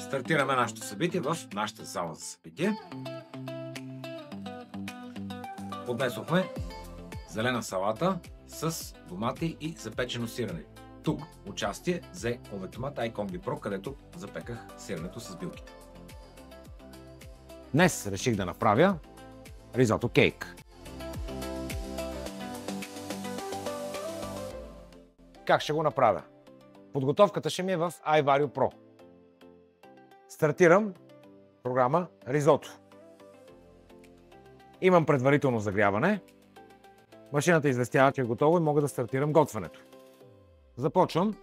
Стартираме нашето събитие в нашата зала за събитие. Поднесохме зелена салата с домати и запечено сирене. Тук участие взе Конвектомат iCombi Pro, където запеках сиренето с билките. Днес реших да направя ризото кейк. Как ще го направя? Подготовката ще ми е в iVario Pro. Стартирам програма Ризото. Имам предварително загряване. Машината известява, че е готово и мога да стартирам готвенето. Започвам.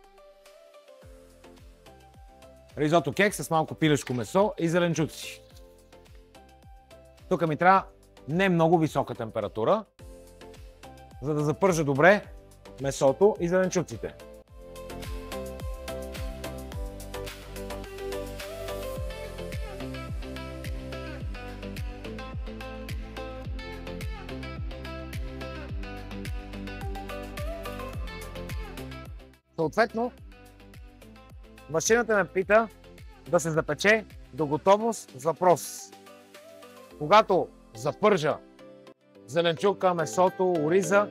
Ризото кек с малко пилешко месо и зеленчуци. Тук ми трябва не много висока температура, за да запържа добре месото и зеленчуците. Съответно, машината ме пита да се запече до готовност с въпрос. Когато запържа зеленчука, месото, ориза,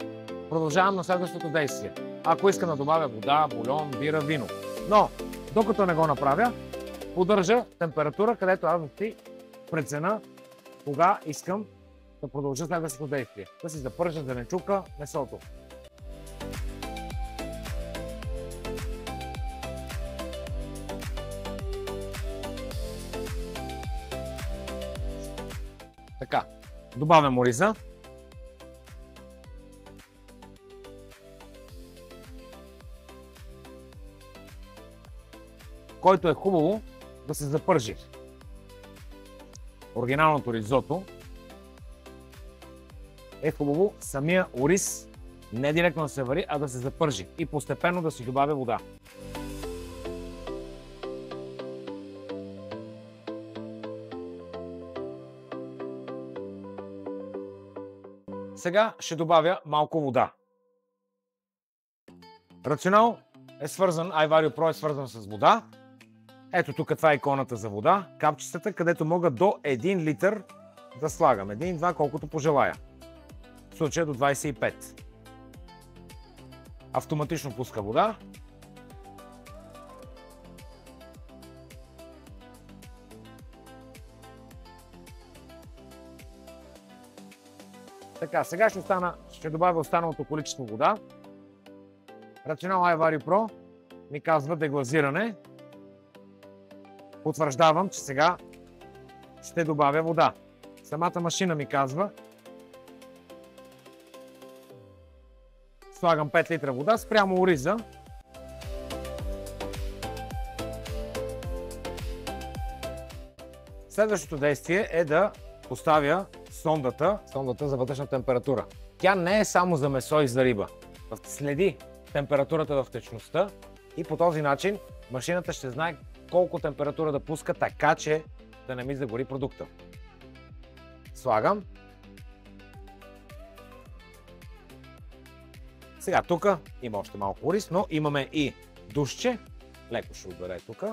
продължавам на следващото действие. Ако искам да добавя вода, бульон, бира, вино. Но, докато не го направя, поддържа температура, където аз си преценя кога искам да продължа следващото действие. Да си запържа зеленчука, месото. Така, добавям ориза. Който е хубаво да се запържи. Оригиналното ризото е хубаво самия ориз не директно да се вари, а да се запържи и постепенно да си добавя вода. Сега ще добавя малко вода. Рационал е свързан, iVario Pro е свързан с вода. Ето тук това е иконата за вода, капчицата, където мога до 1 литър да слагам. 1-2, колкото пожелая. В случая до 25. Автоматично пуска вода. Така, сега ще добавя останалото количество вода. Рационал iVario Pro ми казва деглазиране. Потвърждавам, че сега ще добавя вода. Самата машина ми казва слагам 5 литра вода спрямо ориза. Следващото действие е да поставя сондата за вътрешна температура. Тя не е само за месо и за риба. Следи температурата в течността и по този начин машината ще знае колко температура да пуска, така че да не ми загори продукта. Слагам. Сега тук има още малко ориз, но имаме и душче. Леко ще отбере тук.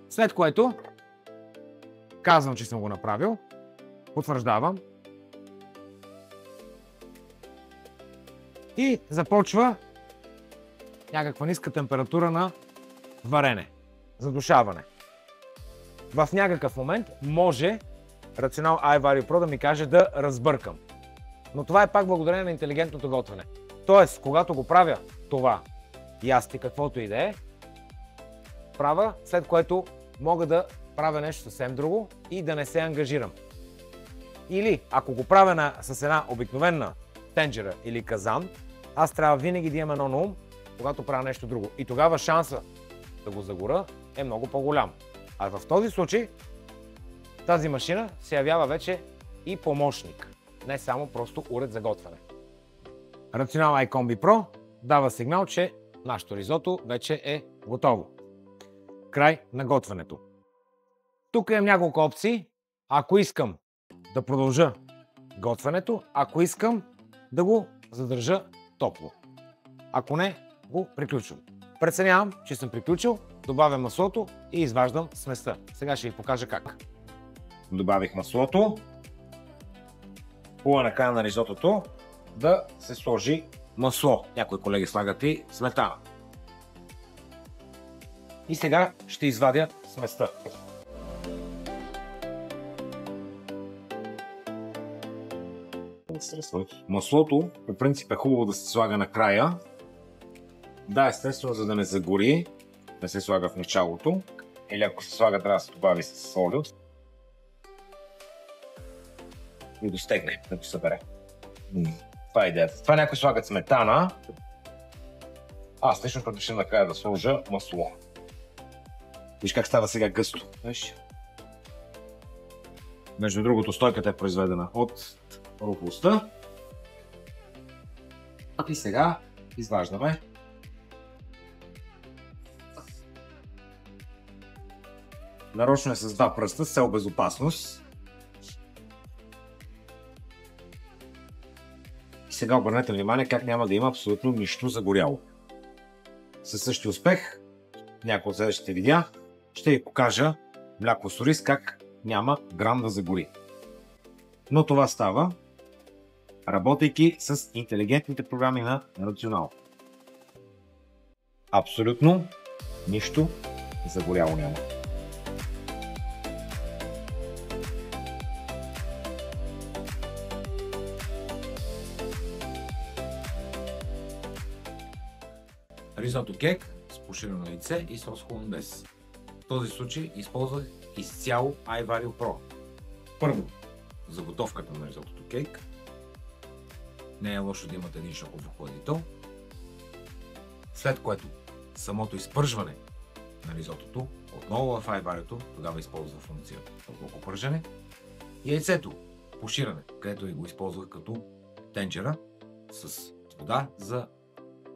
След което казвам, че съм го направил. Потвърждавам. И започва някаква ниска температура на варене, задушаване. В някакъв момент може Рационал iVario Pro да ми каже да разбъркам. Но това е пак благодарение на интелигентното готвене. Тоест, когато го правя това, ясти каквото и да е, правя, след което мога да правя нещо съвсем друго и да не се ангажирам. Или, ако го правя с една обикновена тенджера или казан, аз трябва винаги да имам едно на ум, когато правя нещо друго. И тогава шанса да го загоря е много по-голям. А в този случай тази машина се явява вече и помощник, не само просто уред за готвене. Рационал iCombi Pro дава сигнал, че нашето ризото вече е готово. Край на готвенето. Тук имам няколко опции. Ако искам да продължа готвенето, ако искам да го задържа топло. Ако не, го приключвам. Преценявам, че съм приключил, добавям маслото и изваждам сместа. Сега ще ви покажа как. Добавих маслото. Хубава накрая на ризотото да се сложи масло. Някои колеги слагат и сметана. И сега ще извадя сместа. Маслото по принцип е хубаво да се слага накрая. Да, естествено, за да не загори, не се слага в началото. Или ако се слага, трябва да се добави с солю. И достегне, да го събере. Това е идеята. Това някои слагат сметана. Аз лично предпочитам накрая да сложа масло. Виж как става сега гъсто. Виж? Между другото, стойката е произведена от рухлостта. И сега изваждаме. Нарочно е с два пръста с цел безопасност. И сега обърнете внимание как няма да има абсолютно нищо загоряло. Със същия успех, някои от следващите видеа, ще ви покажа мляко с ориз как няма грам да загори. Но това става, работейки с интелигентните програми на Рационал. Абсолютно нищо загоряло няма. Ризото кек с пуширано яйце и сос холандес. В този случай използвах изцяло iVario Pro. Първо, заготовката на ризотото кейк. Не е лошо да имате един шоков охладител. След което самото изпържване на ризотото, отново в iVario-то, тогава използва функция дълбоко пържене. Яйцето, пуширане, където и го използвах като тенджера с вода за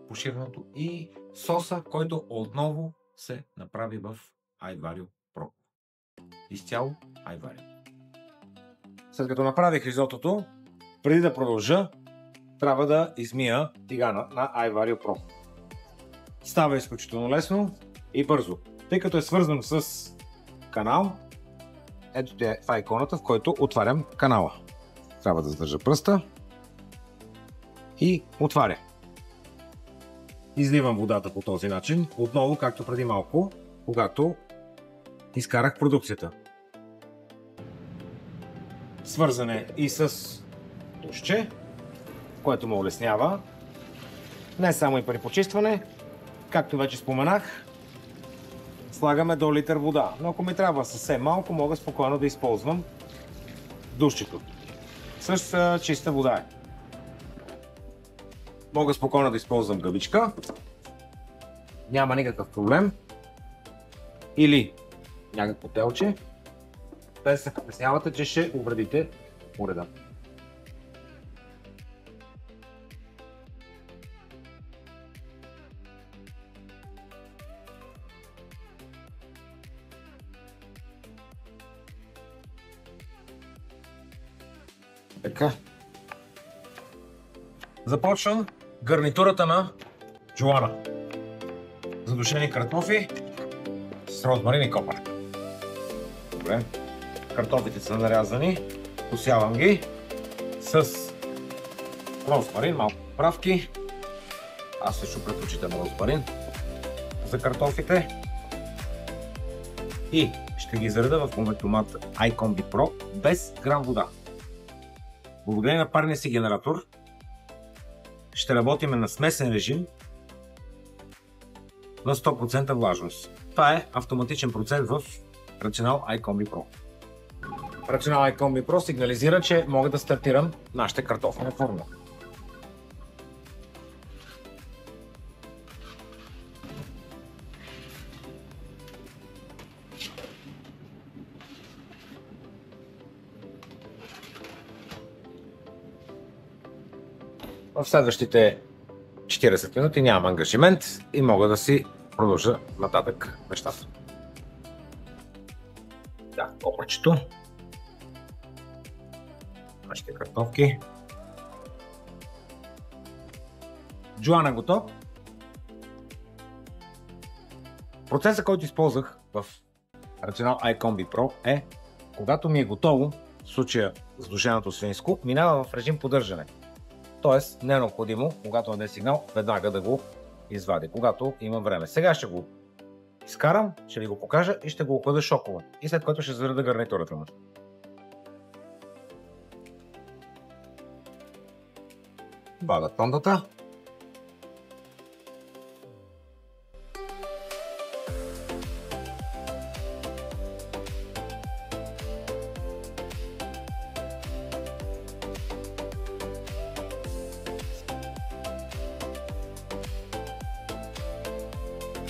пуширането и соса, който отново се направи в iVario Pro. Изцяло iVario. След като направих ризотото, преди да продължа, трябва да измия тигана на iVario Pro. Става изключително лесно и бързо. Тъй като е свързан с канал, ето това е иконата, в който отварям канала. Трябва да задържа пръста и отваря. Изливам водата по този начин, отново както преди малко, когато изкарах продукцията. Свързане и с душче, което ме улеснява. Не само и при почистване, както вече споменах, слагаме до литър вода. Но ако ми трябва съвсем малко, мога спокойно да използвам душчето. С чиста вода е. Мога спокойно да използвам гъбичка. Няма никакъв проблем. Или някакво телче. Без да се притеснявате, че ще увредите уреда. Така. Започвам гарнитурата на Джоана. Задушени картофи с розмарин и копър. Добре. Картофите са нарязани. Посявам ги с розмарин, малко поправки. Аз също предпочитам розмарин за картофите. И ще ги зареда в моментомат iCombi Pro без грам вода. Благодарение на парния си генератор ще работим на смесен режим на 100% влажност. Това е автоматичен процес в Rational iCombi Pro. Rational iCombi Pro сигнализира, че мога да стартирам нашите картофена формула. В следващите 40 минути нямам ангажимент и мога да си продължа нататък нещата. Да, копърчето. Нашите картофки. Джоана готов. Процесът, който използвах в Rational iCombi Pro е, когато ми е готово, в случая задушеното свинско, минава в режим поддържане. Тоест не е необходимо, когато даде сигнал, веднага да го извадя, когато имам време. Сега ще го изкарам, ще ви го покажа и ще го охладя шоково. И след което ще зареда гарнитурата му. Бада тондата.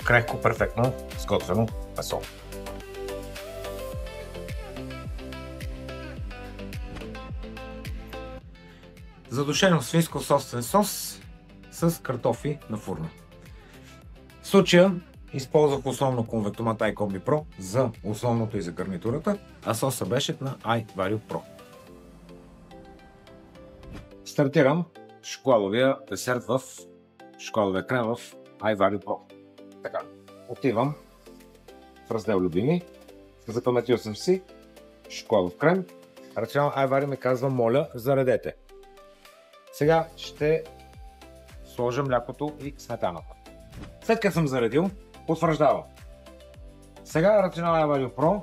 Крехко, перфектно сготвено месо. Задушено свинско собствен сос с картофи на фурна. В случая използвах основно конвектомат iCombi Pro за основното и за гарнитурата, а соса беше на iVario Pro. Стартирам шоколадовия десерт в шоколадовия крем в iVario Pro. Така, отивам в раздел любими, запаметил съм си шоколадов крем. Rational iVario ми казва, моля, заредете. Сега ще сложа млякото и сметаната. След като съм заредил, потвърждавам. Сега Rational iVario Pro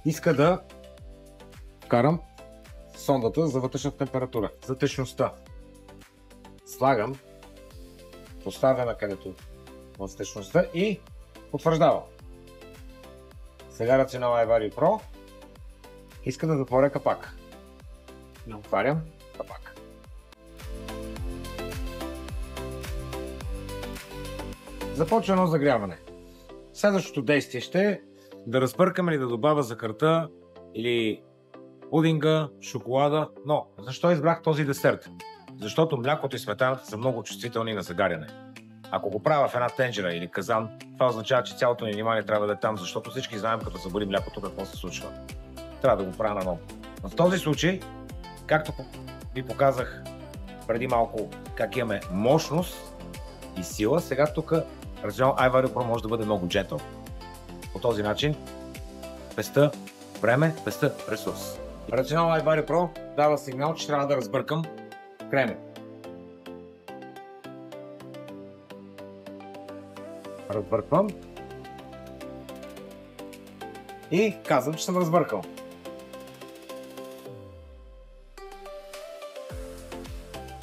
иска да вкарам сондата за вътрешна температура, за течността. Слагам, поставя на където в течността и потвърждавам. Сега Rational iVario Pro иска да затворя капак. Отварям капак. Започва едно загряване. Следващото действие ще е да разпъркам или да добавя захарта или пудинга, шоколада. Но защо избрах този десерт? Защото млякото и сметаната са много чувствителни на загаряне. Ако го правя в една тенджера или казан, това означава, че цялото ни внимание трябва да е там, защото всички знаем, като заболи млякото, какво се случва. Трябва да го правя наново. В този случай, както ви показах преди малко как имаме мощност и сила, сега тук Rational iVario Pro може да бъде много джентъл. По този начин песта време, песта ресурс. Rational iVario Pro дава сигнал, че трябва да разбъркам крема. Разбърквам и казвам, че съм разбъркал.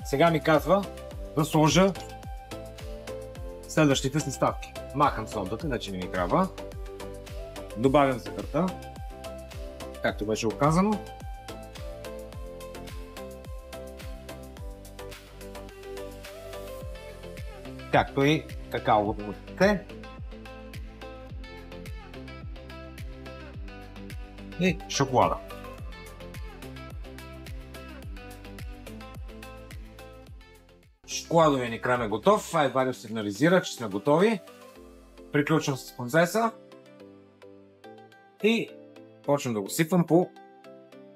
Сега ми казва да сложа следващите съставки. Махам сондата, иначе не ми трябва. Добавям захарта, както беше оказано. Както и какаовото мъче. И шоколада. Шоколадовия ни крем е готов. iVario сигнализира, че сме готови. Приключвам с процеса. И почвам да го сипвам по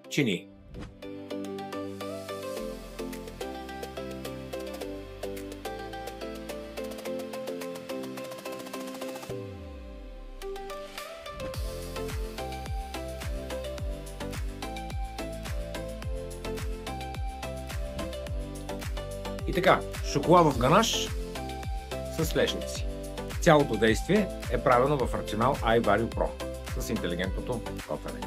чинии. И така, шоколадов ганаш с лешници. Цялото действие е правено в Rational iVario Pro с интелигентното готвене.